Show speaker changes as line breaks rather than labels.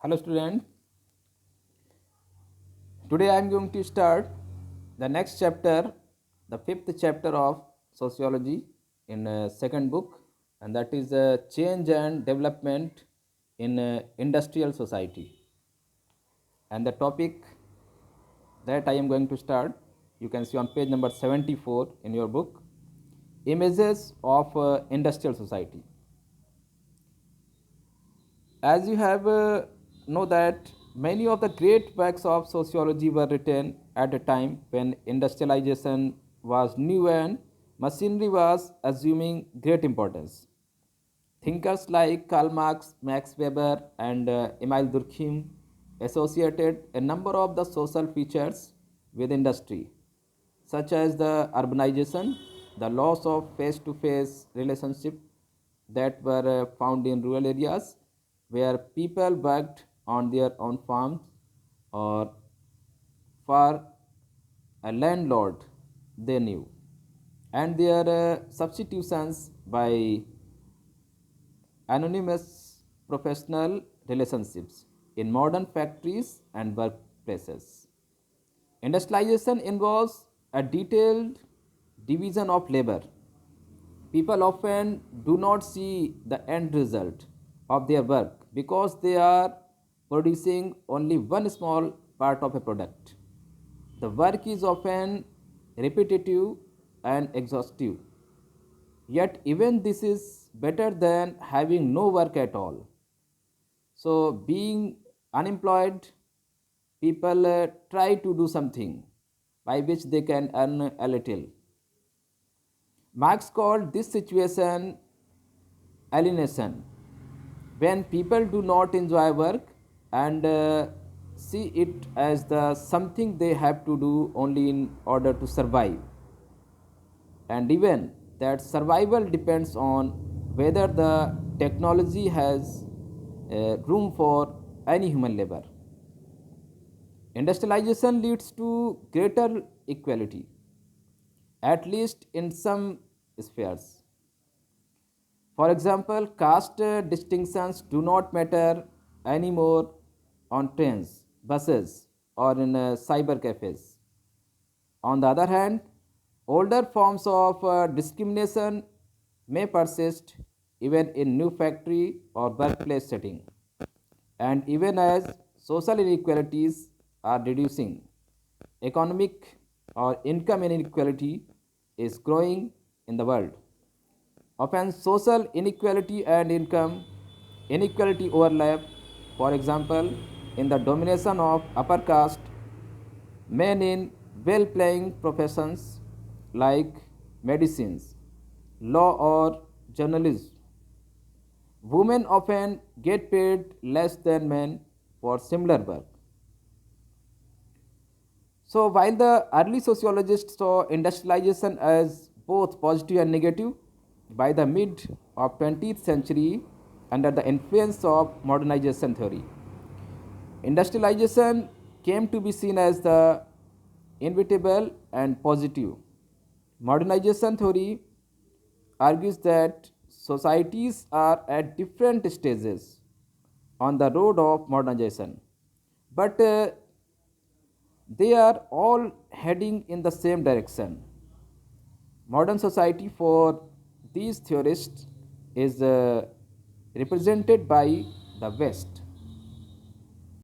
Hello student, today I am going to start the next chapter, the fifth chapter of sociology in second book, and that is change and development in industrial society. And the topic that I am going to start, you can see on page number 74 in your book, images of industrial society. As you have know that many of the great works of sociology were written at a time when industrialization was new and machinery was assuming great importance. Thinkers like Karl Marx, Max Weber, and Emile Durkheim associated a number of the social features with industry, such as the urbanization, the loss of face to face relationship that were found in rural areas where people worked on their own farms or for a landlord they knew, and their substitutions by anonymous professional relationships in modern factories and workplaces. Industrialization involves a detailed division of labor. People often do not see the end result of their work because they are producing only one small part of a product. The work is often repetitive and exhaustive. Yet, even this is better than having no work at all. So, being unemployed, people try to do something by which they can earn a little. Marx called this situation alienation, when people do not enjoy work and see it as the something they have to do only in order to survive, and even that survival depends on whether the technology has room for any human labor. Industrialization leads to greater equality, at least in some spheres. For example, caste distinctions do not matter anymore on trains, buses, or in cyber cafes. On the other hand, older forms of discrimination may persist even in new factory or workplace setting. And even as social inequalities are reducing, economic or income inequality is growing in the world. Often, social inequality and income inequality overlap. For example, in the domination of upper caste, men in well paying professions like medicines, law, or journalism, women often get paid less than men for similar work. So, while the early sociologists saw industrialization as both positive and negative, by the mid of 20th century, under the influence of modernization theory, industrialization came to be seen as the inevitable and positive. Modernization theory argues that societies are at different stages on the road of modernization, but they are all heading in the same direction. Modern society for these theorists is represented by the West.